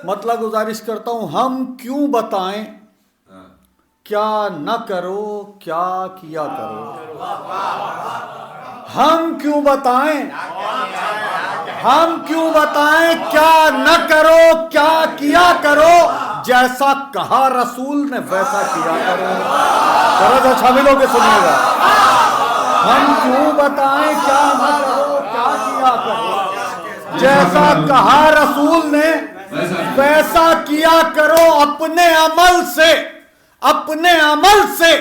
مطلب گزارش کرتا ہوں ہم کیوں بتائیں کیا نہ کرو کیا کیا کرو. ہم کیوں بتائیں کیا نہ کرو کیا کیا کرو، جیسا کہا رسول نے ویسا کیا کرو. ذرا سا شامل ہو کے سنیے گا. ہم کیوں بتائیں کیا نہ کرو کیا کیا کرو، جیسا کہا رسول نے ویسا کیا کرو. اپنے عمل سے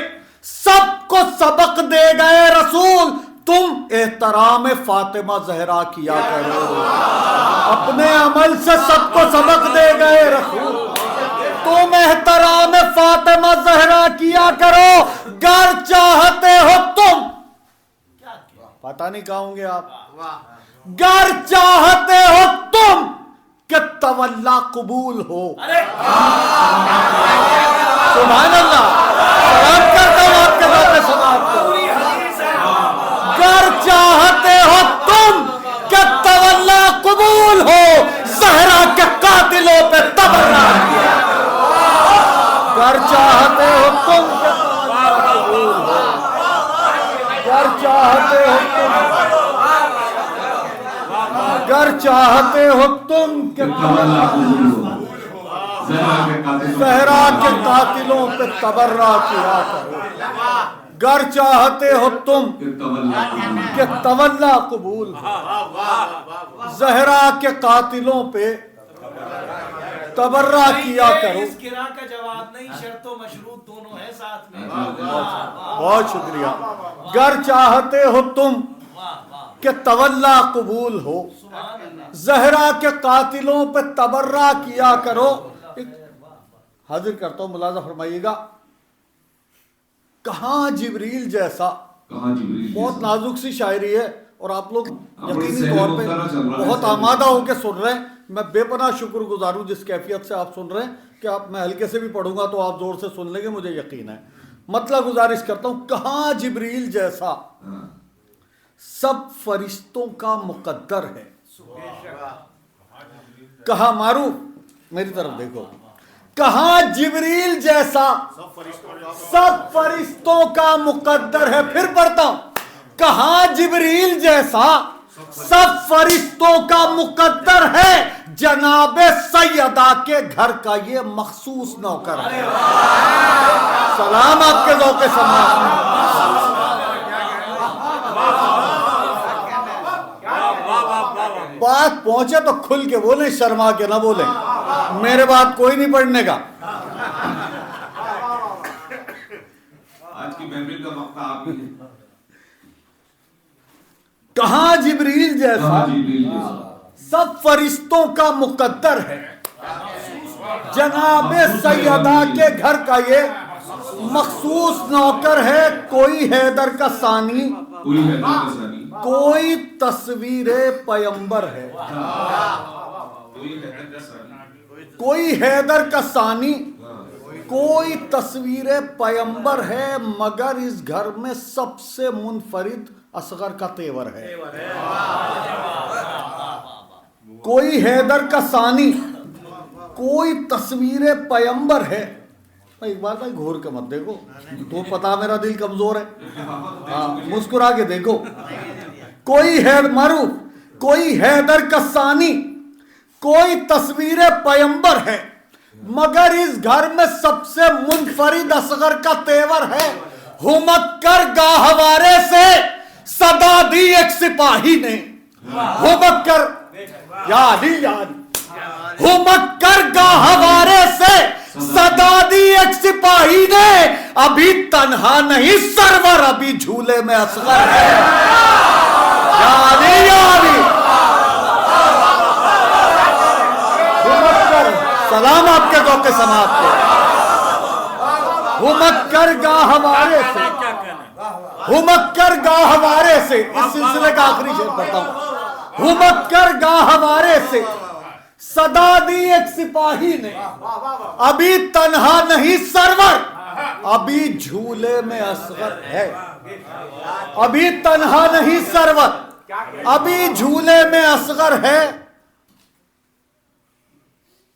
سب کو سبق دے گئے رسول، تم احترام فاطمہ زہرا کیا کرو. اپنے عمل سے سب کو سبق دے گئے رسول، تم احترام فاطمہ زہرا کیا کرو. گر چاہتے ہو تم، پتہ نہیں کہاں ہوں گے آپ، گر چاہتے ہو تم کہ تولا قبول ہو. سبحان اللہ، سلام کرتا ہوں آپ کے بات سماعت کو. گر چاہتے ہو تم کہ تولا قبول ہو، زہرا کے قاتلوں پہ تبرہ کیا. گر چاہتے ہو تم کہ تولا قبول ہو، گر چاہتے ہو تم کہ تولا قبول ہو، زہرا کے قاتلوں پہ تبرہ کیا کرو. گر چاہتے ہو تم کہ تولا قبول ہو، زہرا کے قاتلوں پہ تبرہ کیا کرو. اس قرآن کا جواب نہیں، شرط و مشروط دونوں ہیں ساتھ میں. بہت شکریہ. گر چاہتے ہو تم کہ تولا قبول ہو، زہرا کے قاتلوں پہ تبرہ کیا کرو. حاضر کرتا ہوں، ملاحظہ فرمائیے گا. کہاں جبریل جیسا، بہت نازک سی شاعری ہے اور آپ لوگ یقینی طور پہ بہت آمادہ ہو کے سن رہے ہیں. میں بے پناہ شکر گزار ہوں جس کیفیت سے آپ سن رہے ہیں کہ آپ، میں ہلکے سے بھی پڑھوں گا تو آپ زور سے سن لیں گے، مجھے یقین ہے. مطلب گزارش کرتا ہوں، کہاں جبریل جیسا سب فرشتوں کا مقدر ہے. کہاں معروف، میری طرف دیکھو، کہاں جبریل جیسا سب فرشتوں کا مقدر ہے. پھر پڑھتا ہوں، کہاں جبریل جیسا سب فرشتوں کا مقدر ہے، جناب سیدہ کے گھر کا یہ مخصوص نوکر ہے. سلام آپ کے ذوق سماعت. بات پہنچے تو کھل کے بولیں، شرما کے نہ بولیں. میرے بات کوئی نہیں پڑھنے کا. آج کی محفل کا وقت آپ ہی. کہاں جبریل جیسا سب فرشتوں کا مقدر ہے، جناب سیدہ کے گھر کا یہ مخصوص نوکر ہے. کوئی حیدر کا ثانی، کوئی تصویر پیمبر ہے. کوئی حیدر کا ثانی، کوئی تصویر پیمبر ہے، مگر اس گھر میں سب سے منفرد اصغر کا تیور ہے. کوئی حیدر کا ثانی، کوئی تصویر پیمبر ہے. اقبال بھائی گھور کے مت دیکھو، تو پتا میرا دل کمزور ہے. ہاں مسکرا کے دیکھو. کوئی معروف، کوئی حیدر کا ثانی، کوئی تصویر پیمبر ہے، مگر اس گھر میں سب سے منفرد اصغر کا تیور ہے. ہمت کر گاہوارے سے صدا دی ایک سپاہی نے، ہمت کر یا علی یا علی، ہمت کر گاہوارے سے صدا دی ایک سپاہی نے. ابھی تنہا نہیں سرور، ابھی جھولے میں اصغر ہے. یا علی یا علی. ہمت کر، سلام آپ کے ذوق سماعت کو. ہمت کر گاہوارے سے، ہمت کر گاہوارے سے، اس سلسلے کا آخری شعر پڑھتا ہوں. ہمت کر گاہوارے سے صدا دی ایک سپاہی نے، ابھی تنہا نہیں سرور، ابھی جھولے میں اصغر ہے. ابھی تنہا نہیں سرور، ابھی جھولے میں اصغر ہے.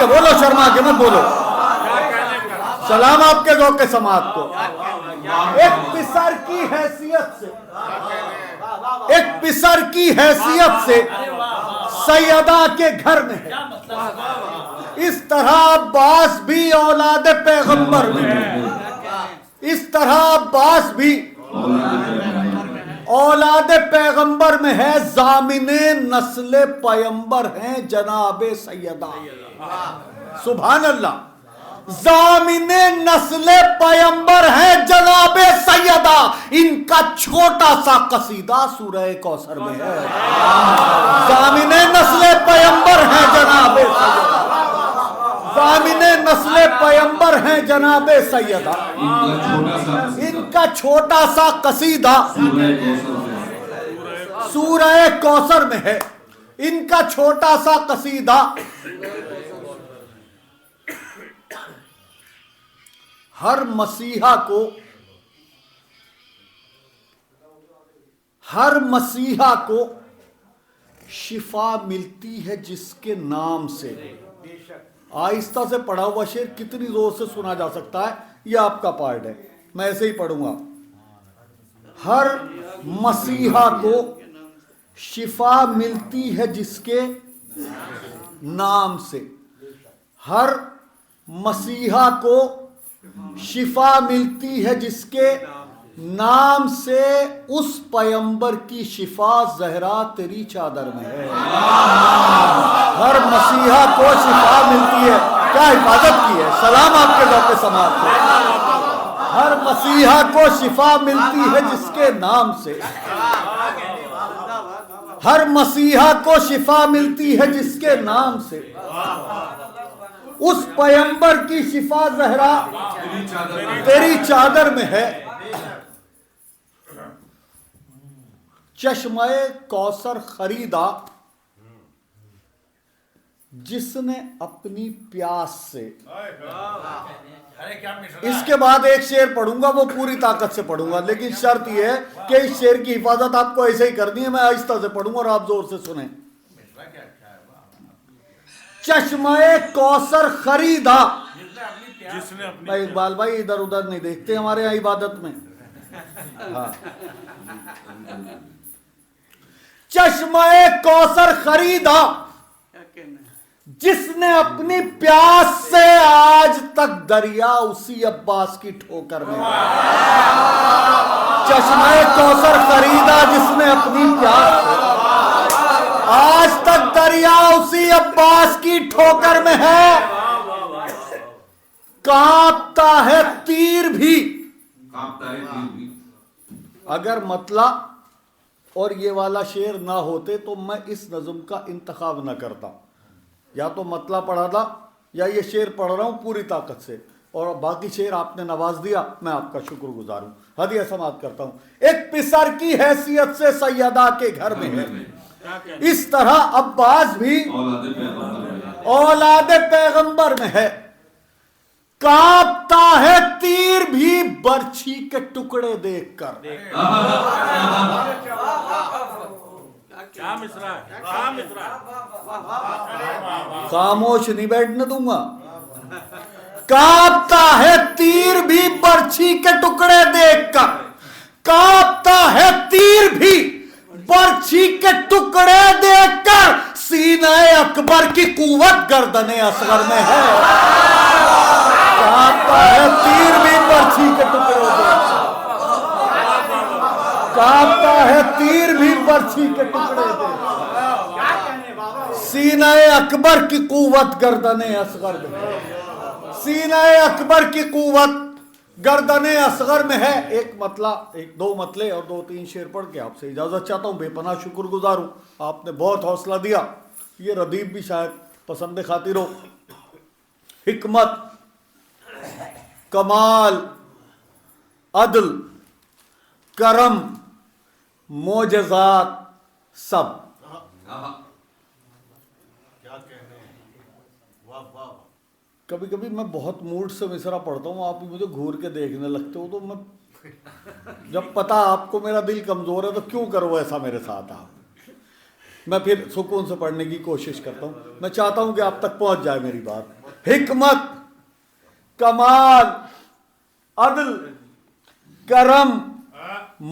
ٹھیک ہے بولو شرما کے مت بولو. سلام آپ کے ذوق سماعت کو. ایک پسر کی حیثیت سے ایک پسر کی حیثیت سے سیدہ کے گھر میں ہے. اس طرح عباس بھی اولاد پیغمبر میں ہے. اس طرح عباس بھی اولاد پیغمبر میں ہے. ضامن نسل پیغمبر ہیں جناب سیدہ. سبحان اللہ. ضامن نسل پیغمبر ہیں جناب سیدہ. ان کا چھوٹا سا قصیدہ سورہ کوثر میں ہے. ضامن نسل پیغمبر ہیں جناب سیدہ. ضامن نسل پیغمبر ہیں جناب سیدہ. ان کا چھوٹا سا قصیدہ سورہ کوثر میں ہے. ان کا چھوٹا سا قصیدہ ہر مسیحا کو شفا ملتی ہے جس کے نام سے. آہستہ سے پڑھا ہوا شعر کتنی زور سے سنا جا سکتا ہے یہ آپ کا پارٹ ہے. میں ایسے ہی پڑھوں گا. ہر مسیحا کو شفا ملتی ہے جس کے نام سے. ہر مسیحا کو شفا ملتی ہے جس کے نام سے. اس پیغمبر کی شفا زہرا تیری چادر میں ہے. ہر مسیحا کو شفا ملتی ہے. کیا حفاظت کی ہے. سلام آپ کے ذوق سماعت کو. ہر مسیحا کو شفا ملتی ہے جس کے نام سے. ہر مسیحا کو شفا ملتی ہے جس کے نام سے. اس پیغمبر کی شفا زہرا تیری چادر میں ہے. چشمہ کوثر خریدا جس نے اپنی پیاس سے. اس کے بعد ایک شعر پڑھوں گا وہ پوری طاقت سے پڑھوں گا لیکن شرط یہ ہے کہ اس شعر کی حفاظت آپ کو ایسے ہی کرنی ہے. میں آہستہ سے پڑھوں گا اور آپ زور سے سنیں. چشمہ کوثر خریدا. بھائی اقبال بھائی ادھر ادھر نہیں دیکھتے ہمارے یہاں عبادت میں. چشمہ کوثر خریدا جس نے اپنی پیاس سے. آج تک دریا اسی عباس کی ٹھوکر میں. چشمہ کوثر خریدا جس نے اپنی پیاس سے. آج تک دریا اسی عباس کی ٹھوکر میں ہے. کانپتا ہے تیر بھی. اگر مطلع اور یہ والا شعر نہ ہوتے تو میں اس نظم کا انتخاب نہ کرتا. یا تو مطلع پڑھا تھا یا یہ شعر پڑھ رہا ہوں پوری طاقت سے اور باقی شعر آپ نے نواز دیا. میں آپ کا شکر گزار ہوں. ہدیہ سماعت کرتا ہوں. ایک پسر کی حیثیت سے سیدہ کے گھر میں ہے. اس طرح عباس بھی اولاد پیغمبر میں ہے. کانپتا ہے تیر بھی برچھی کے ٹکڑے دیکھ کر. خاموش نہیں بیٹھنے دوں گا. کانپتا ہے تیر بھی برچھی کے ٹکڑے دیکھ کر. کانپتا ہے تیر بھی برچھی کے ٹکڑے دیکھ کر. سینہ اکبر کی قوت گردن اصغر میں ہے. کانپتا ہے تیر بھی برچھی کے ٹکڑے دیکھ کر. کانپتا ہے تیر بھی برچھی کے ٹکڑے دیکھ کر. سینہ اکبر کی قوت گردن اصغر میں ہے. سینہ اکبر کی قوت گردن اصغر میں ہے. ایک مطلع ایک دو مطلع اور دو تین شعر پڑھ کے آپ سے اجازت چاہتا ہوں. بے پناہ شکر گزار ہوں. آپ نے بہت حوصلہ دیا. یہ ردیف بھی شاید پسند خاطر ہو. حکمت، کمال، عدل، کرم، معجزات سب. کبھی کبھی میں بہت موڈ سے مصرع پڑھتا ہوں. آپ مجھے گھور کے دیکھنے لگتے ہو تو میں جب پتا آپ کو میرا دل کمزور ہے تو کیوں کرو ایسا میرے ساتھ. آپ میں پھر سکون سے پڑھنے کی کوشش کرتا ہوں. میں چاہتا ہوں کہ آپ تک پہنچ جائے میری بات. حکمت، کمال، عدل، کرم،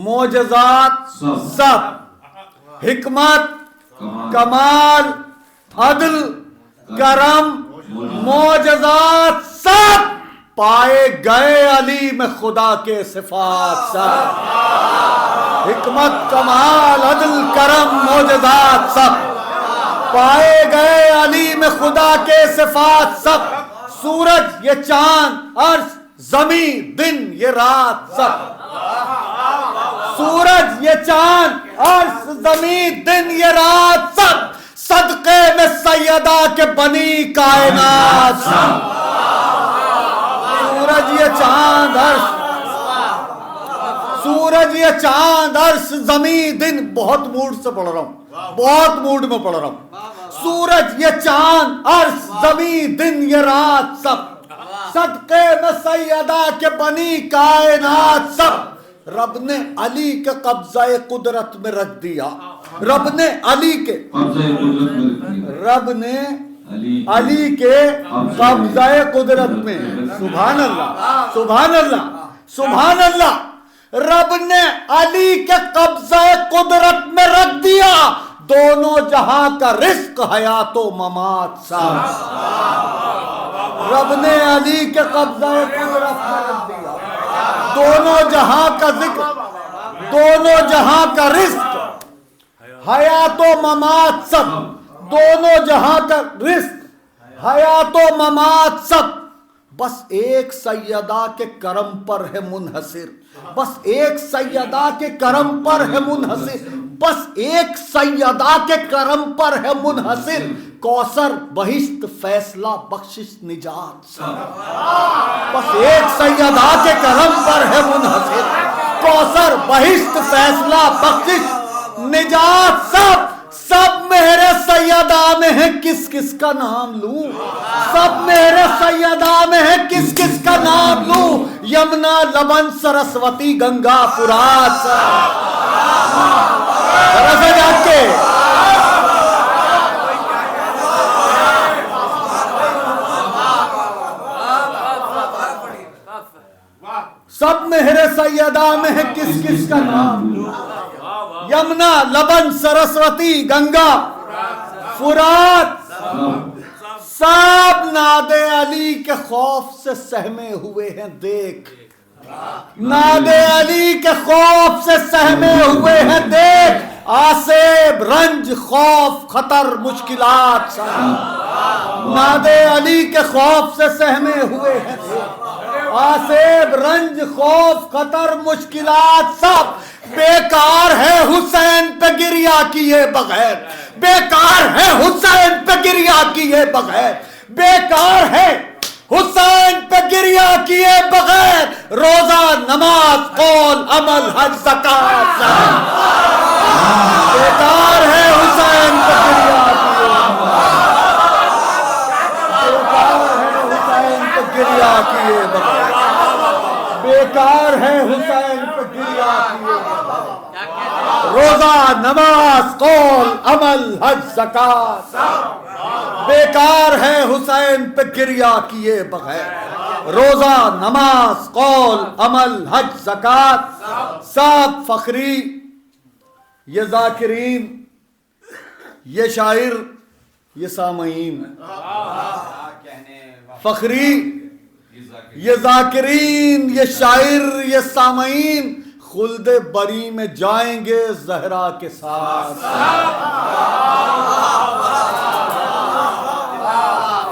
معجزات سب. حکمت، کمال، عدل، کرم، معجزات سب پائے گئے علی میں خدا کے صفات سب. حکمت، کمال، عدل، کرم، معجزات سب پائے گئے علی میں خدا کے صفات سب. سورج یہ چاند، عرش زمین، دن یہ رات سب. سورج یہ چاند، عرش زمین، دن یہ رات سب صدقے میں سیدہ کے بنی کائنات سب. سورج یہ چاند، عرش، سورج یہ چاند، عرش زمین، دن. بہت موڈ سے پڑھ رہا ہوں، بہت موڈ میں پڑھ رہا ہوں. سورج یہ چاند، عرش زمین، دن یہ رات سب صدقے میں سیدہ کے بنی کائنات سب. رب نے علی کے قبضہ قدرت میں رکھ دیا. رب نے علی کے رب نے علی کے قبضہ قدرت میں. سبحان اللہ، سبحان اللہ، سبحان اللہ. رب نے علی کے قبضہ قدرت میں رکھ دیا دونوں جہاں کا رزق، حیات و ممات سب. رب نے علی کے قبضہ قدرت میں رکھ دیا دونوں جہاں کا ذکر، دونوں جہاں کا رزق، حیات و ممات سب. دونوں جہاں کا رزق، حیات و ممات سب بس ایک سیدہ کے کرم پر ہے منحصر. بس ایک سیدہ کے کرم پر ہے منحصر. بس ایک سیدہ کے کرم پر ہے منحصر. کوثر، بہشت، فیصلہ، بخشش، نجات سب بس ایک سیدہ کے کرم پر ہے منحصر. کوثر، بہشت، فیصلہ، بخشش، نجات سب سب میرے سیدہ میں ہے. کس کس کا نام لوں؟ سب میرے سیدہ میں ہے. کس کس کا نام لوں؟ یمنا، لبن، سرسوتی، گنگا، فرات سے جا کے سب میرے سیدہ میں ہے. کس کس کا نام لوں؟ یمنا، لبن، سرسوتی، گنگا، فرات سب ناد علی کے خوف سے سہمے ہوئے ہیں. دیکھ، ناد علی کے خوف سے سہمے ہوئے ہیں. دیکھ، آسیب، رنج، خوف، خطر، مشکلات سب ناد علی کے خوف سے سہمے ہوئے ہیں. آسیب، رنج، خوف، خطر، مشکلات سب بیکار ہے حسین پہ گریہ کیے بغیر. بیکار ہے حسین پہ گریہ کیے بغیر. بیکار ہے حسین پہ گریہ کیے بغیر. روزہ، نماز، قول، عمل، حج، زکات بیکار ہے حسین پہ گریہ کیے بغیر. بیکار ہے حسین پہ گریہ کیے بغیر. روزہ، نماز، قول، عمل، حج، زکات بیکار ہے حسین پہ گریہ کیے بغیر. روزہ، نماز، قول، عمل، حج، زکات سب فخری، یہ ذاکرین، یہ شاعر، یہ سامعین. فخری، یہ ذاکرین، یہ شاعر، یہ سامعین خلد بری میں جائیں گے زہرا کے ساتھ.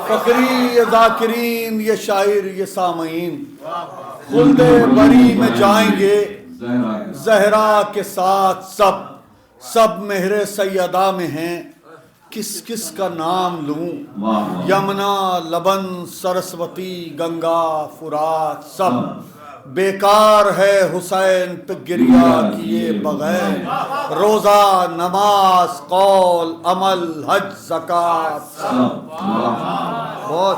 فخری، یہ ذاکرین، یہ شاعر، یہ سامعین خلد بری میں جائیں گے زہرا کے ساتھ. سب مہر سیدہ میں ہیں. کس کس کا نام لوں؟ یمنا، لبن، سرسوتی، گنگا، فرات سب بیکار ہے حسین پہ گریہ کیے بغیر. روزہ، نماز، قول، عمل، حج، زکات بہت